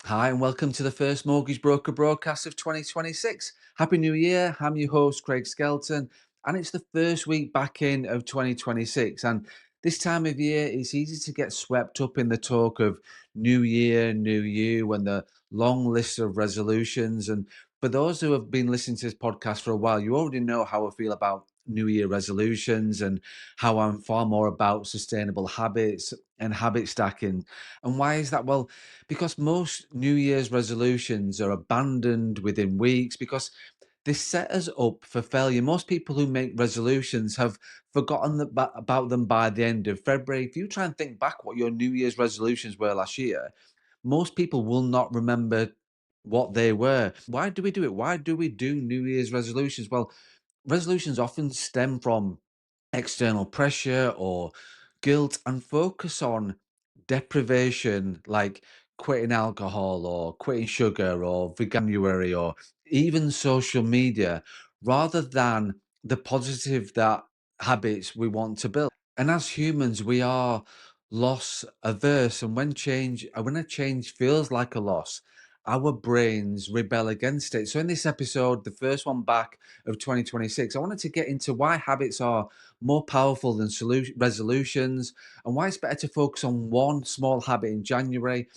Hi, and welcome to the first Mortgage Broker broadcast of 2026. Happy New Year. I'm your host, Craig Skelton, and it's the first week back in of 2026. And this time of year, it's easy to get swept up in the talk of New Year, New You, and the long list of resolutions. And for those who have been listening to this podcast for a while, you already know how I feel about New Year resolutions and how I'm far more about sustainable habits and habit stacking. And why is that? Well, because most New Year's resolutions are abandoned within weeks because they set us up for failure. Most people who make resolutions have forgotten about them by the end of February. If you try and think back what your New Year's resolutions were last year, most people will not remember what they were. Why do we do it? Why do we do New Year's resolutions? Well, resolutions often stem from external pressure or guilt and focus on deprivation, like quitting alcohol or quitting sugar or veganuary or even social media, rather than the positive that habits we want to build. And as humans, we are loss averse. And when a change feels like a loss, our brains rebel against it. So in this episode, the first one back of 2026, I wanted to get into why habits are more powerful than resolutions, and why it's better to focus on one small habit in January,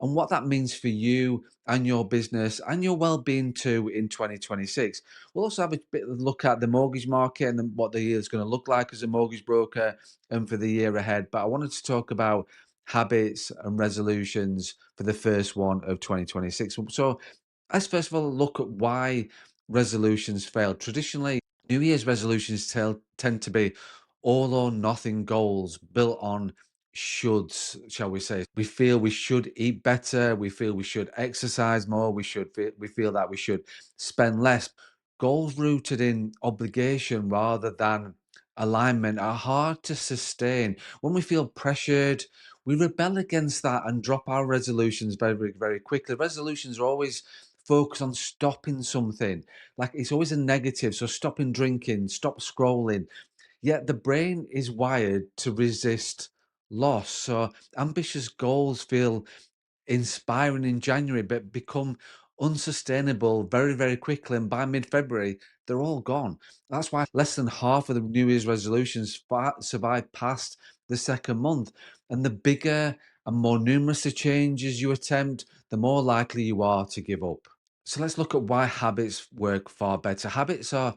and what that means for you and your business and your well-being too in 2026. We'll also have a bit of a look at the mortgage market and then what the year is going to look like as a mortgage broker and for the year ahead. But I wanted to talk about habits and resolutions for the first one of 2026. So let's first of all look at why resolutions fail. Traditionally, New Year's resolutions tend to be all or nothing goals built on shoulds, shall we say. We feel we should eat better, we feel we should exercise more, we feel that we should spend less. Goals rooted in obligation rather than alignment are hard to sustain. When we feel pressured, we rebel against that and drop our resolutions very, very quickly. Resolutions are always focused on stopping something. Like it's always a negative. So stopping drinking, stop scrolling. Yet the brain is wired to resist loss. So ambitious goals feel inspiring in January, but become unsustainable very, very quickly. And by mid February, they're all gone. That's why less than half of the New Year's resolutions survive past the second month. And the bigger and more numerous the changes you attempt, the more likely you are to give up. So let's look at why habits work far better. Habits are,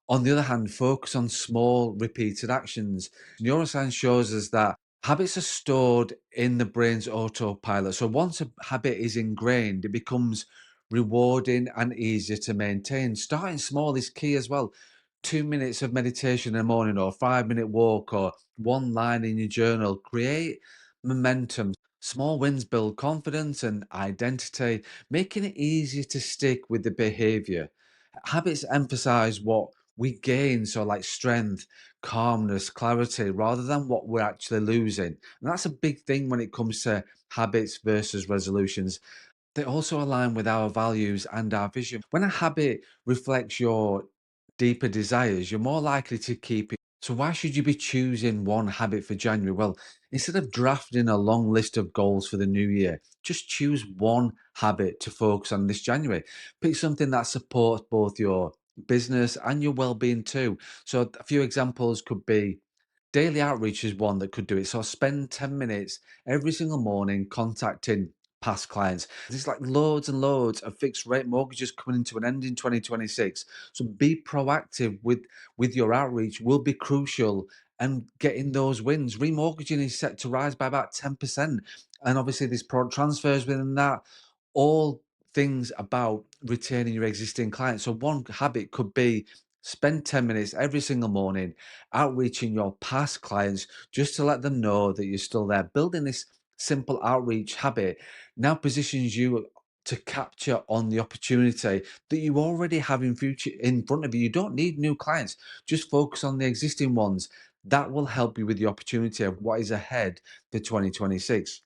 on the other hand, focus on small, repeated actions. Neuroscience shows us that habits are stored in the brain's autopilot. So once a habit is ingrained, it becomes rewarding and easier to maintain. Starting small is key as well. 2 minutes of meditation in the morning, or a 5 minute walk, or one line in your journal. Create momentum. Small wins build confidence and identity, making it easier to stick with the behavior. Habits emphasize what we gain, so like strength, calmness, clarity, rather than what we're actually losing. And that's a big thing when it comes to habits versus resolutions. They also align with our values and our vision. When a habit reflects your deeper desires, you're more likely to keep it. So, why should you be choosing one habit for January? Well, instead of drafting a long list of goals for the new year, just choose one habit to focus on this January. Pick something that supports both your business and your well being too. So, a few examples could be daily outreach is one that could do it. So spend 10 minutes every single morning contacting past clients. There's like loads and loads of fixed rate mortgages coming into an end in 2026. So be proactive with your outreach will be crucial, and getting those wins. Remortgaging is set to rise by about 10%. And obviously there's product transfers within that. All things about retaining your existing clients. So one habit could be spend 10 minutes every single morning outreaching your past clients just to let them know that you're still there. Building this simple outreach habit now positions you to capture on the opportunity that you already have in front of you. You don't need new clients, just focus on the existing ones. That will help you with the opportunity of what is ahead for 2026.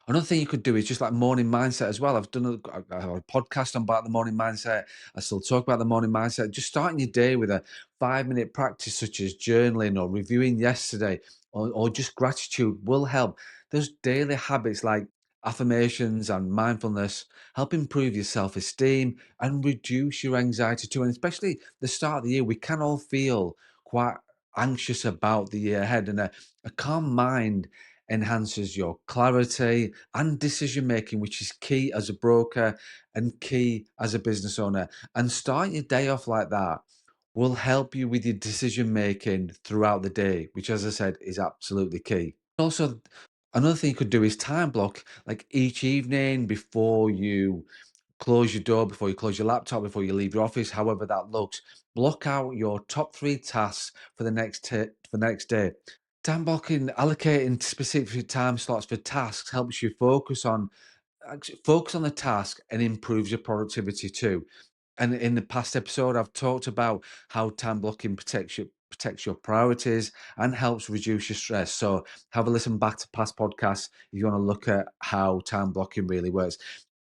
Another thing you could do is just like morning mindset as well. I have a podcast on about the morning mindset. I still talk about the morning mindset. Just starting your day with a 5 minute practice, such as journaling or reviewing yesterday, or just gratitude will help. Those daily habits like Affirmations and mindfulness help improve your self esteem and reduce your anxiety too. And especially the start of the year, we can all feel quite anxious about the year ahead. And a calm mind enhances your clarity and decision making, which is key as a broker and key as a business owner. And starting your day off like that will help you with your decision making throughout the day, which, as I said, is absolutely key. Also, another thing you could do is time block, like each evening before you close your door, before you close your laptop, before you leave your office, however that looks. Block out your top three tasks for for the next day. Time blocking, allocating specific time slots for tasks helps you focus on the task and improves your productivity too. And in the past episode, I've talked about how time blocking protects your priorities and helps reduce your stress. So have a listen back to past podcasts if you want to look at how time blocking really works.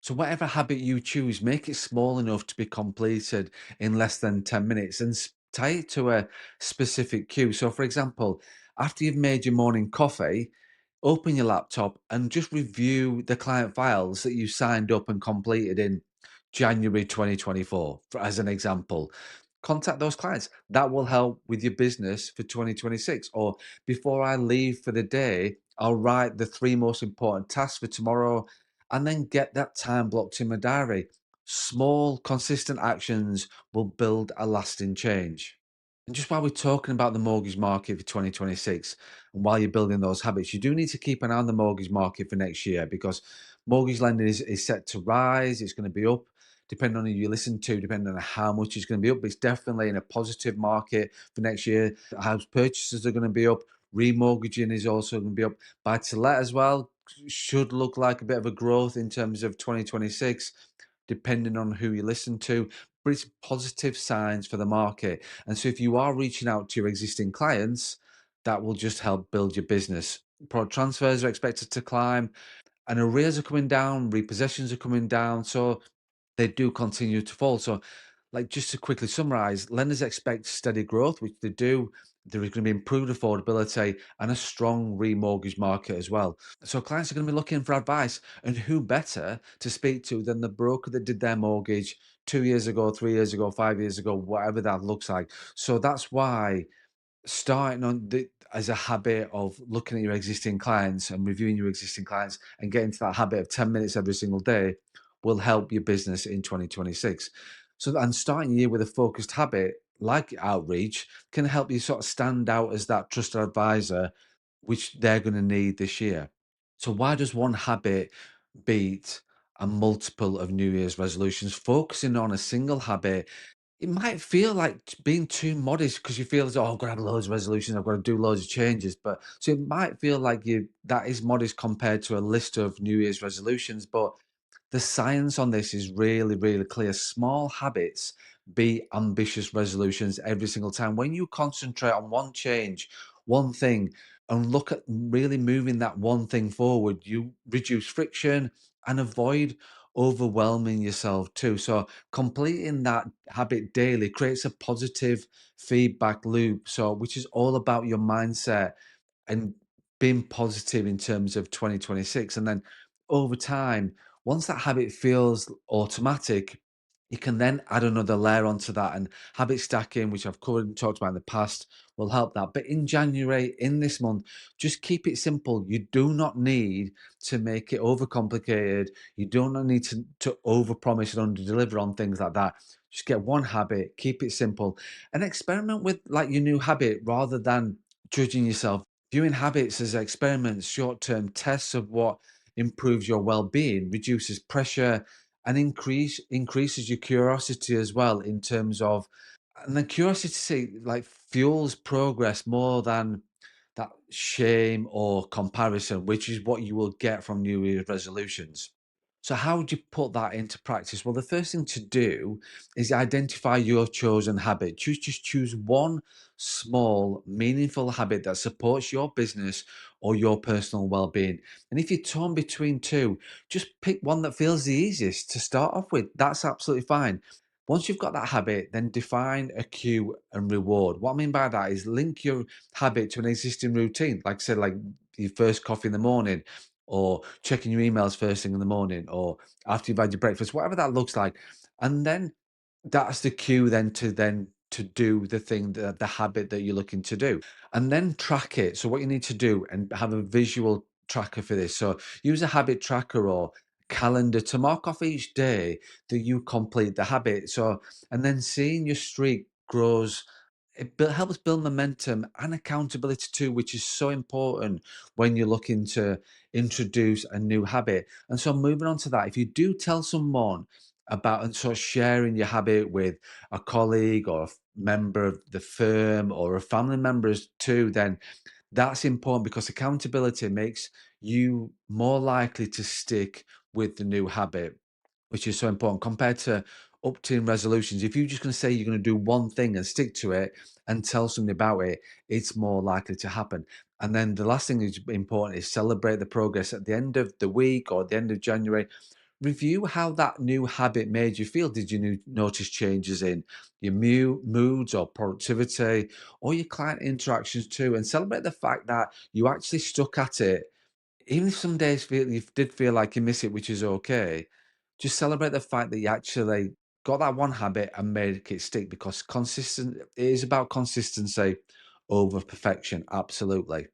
So whatever habit you choose, make it small enough to be completed in less than 10 minutes and tie it to a specific cue. So for example, after you've made your morning coffee, open your laptop and just review the client files that you signed up and completed in January 2024, as an example. Contact those clients. That will help with your business for 2026. Or before I leave for the day, I'll write the three most important tasks for tomorrow and then get that time blocked in my diary. Small, consistent actions will build a lasting change. And just while we're talking about the mortgage market for 2026, and while you're building those habits, you do need to keep an eye on the mortgage market for next year because mortgage lending is set to rise. It's going to be up, depending on who you listen to, depending on how much it's going to be up. It's definitely in a positive market for next year. House purchases are going to be up. Remortgaging is also going to be up. Buy to let as well should look like a bit of a growth in terms of 2026, depending on who you listen to. But it's positive signs for the market. And so if you are reaching out to your existing clients, that will just help build your business. Product transfers are expected to climb, and arrears are coming down, repossessions are coming down. So they do continue to fall. So, like, just to quickly summarize, lenders expect steady growth, which they do. There is going to be improved affordability and a strong remortgage market as well. So clients are going to be looking for advice, and who better to speak to than the broker that did their mortgage 2 years ago, 3 years ago, 5 years ago, whatever that looks like. So that's why starting on the as a habit of looking at your existing clients and reviewing your existing clients and getting to that habit of 10 minutes every single day will help your business in 2026. So, and starting your year with a focused habit like outreach can help you sort of stand out as that trusted advisor, which they're going to need this year. So why does one habit beat a multiple of New Year's resolutions? Focusing on a single habit, it might feel like being too modest because you feel as oh, I've got to have loads of resolutions, I've got to do loads of changes. But so it might feel like you that is modest compared to a list of New Year's resolutions. But the science on this is really, really clear. Small habits beat ambitious resolutions every single time. When you concentrate on one change, one thing, and look at really moving that one thing forward, you reduce friction and avoid overwhelming yourself too. So completing that habit daily creates a positive feedback loop. So which is all about your mindset and being positive in terms of 2026. And then over time, once that habit feels automatic, you can then add another layer onto that. And habit stacking, which I've covered and talked about in the past, will help that. But in January, in this month, just keep it simple. You do not need to make it overcomplicated. You do not need to overpromise and underdeliver on things like that. Just get one habit, keep it simple, and experiment with like your new habit rather than judging yourself. Viewing habits as experiments, short term tests of what improves your well being, reduces pressure, and increases your curiosity as well in terms of, and then curiosity like fuels progress more than that shame or comparison, which is what you will get from New Year's resolutions. So, how would you put that into practice? Well, the first thing to do is identify your chosen habit. Choose one small, meaningful habit that supports your business or your personal well-being. And if you're torn between two, just pick one that feels the easiest to start off with. That's absolutely fine. Once you've got that habit, then define a cue and reward. What I mean by that is link your habit to an existing routine, like say, like your first coffee in the morning, or checking your emails first thing in the morning, or after you've had your breakfast, whatever that looks like. And then that's the cue then to do the thing, the habit that you're looking to do, and then track it. So what you need to do and have a visual tracker for this. So use a habit tracker or calendar to mark off each day that you complete the habit. So and then seeing your streak grows. Helps build momentum and accountability too, which is so important when you're looking to introduce a new habit. And so, moving on to that, if you do tell someone about and sort of sharing your habit with a colleague or a member of the firm or a family members too, then that's important because accountability makes you more likely to stick with the new habit, which is so important compared to up-to resolutions. If you're just going to say you're going to do one thing and stick to it and tell somebody about it, it's more likely to happen. And then the last thing that's important is celebrate the progress at the end of the week or the end of January. Review how that new habit made you feel. Did you notice changes in your moods or productivity or your client interactions too? And celebrate the fact that you actually stuck at it. Even if some days you did feel like you miss it, which is okay, just celebrate the fact that you actually got that one habit and made it stick because it is about consistency over perfection. Absolutely.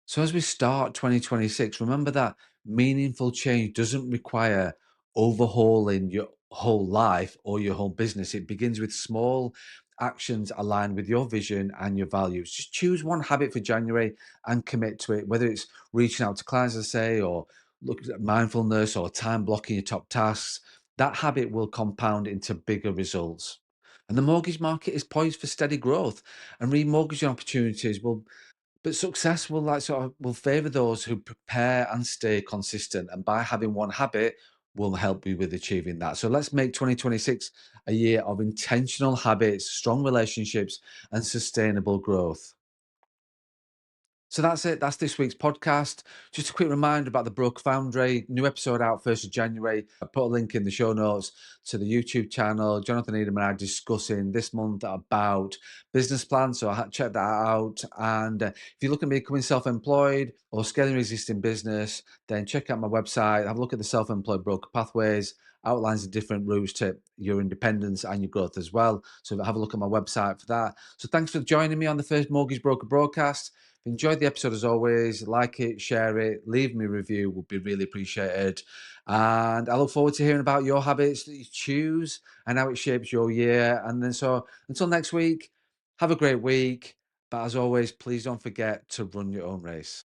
So as we start 2026, remember that meaningful change doesn't require overhauling your whole life or your whole business. It begins with small actions aligned with your vision and your values. Just choose one habit for January and commit to it, whether it's reaching out to clients, I say, or looking at mindfulness or time blocking your top tasks. That habit will compound into bigger results. And the mortgage market is poised for steady growth, and remortgaging opportunities will but success will will favor those who prepare and stay consistent. And by having one habit will help you with achieving that. So let's make 2026 a year of intentional habits, strong relationships, and sustainable growth. So that's it. That's this week's podcast. Just a quick reminder about the Broke Foundry. New episode out 1st of January. I put a link in the show notes to the YouTube channel. Jonathan Edom and I discussing this month about business plans. So check that out. And if you're looking at becoming self-employed or scaling your existing business, then check out my website. Have a look at the Self-Employed Broker Pathways. Outlines the different routes to your independence and your growth as well. So have a look at my website for that. So thanks for joining me on the first Mortgage Broker broadcast. If you enjoyed the episode as always, like it, share it, leave me a review, would be really appreciated. And I look forward to hearing about your habits that you choose and how it shapes your year. And then so until next week, have a great week. But as always, please don't forget to run your own race.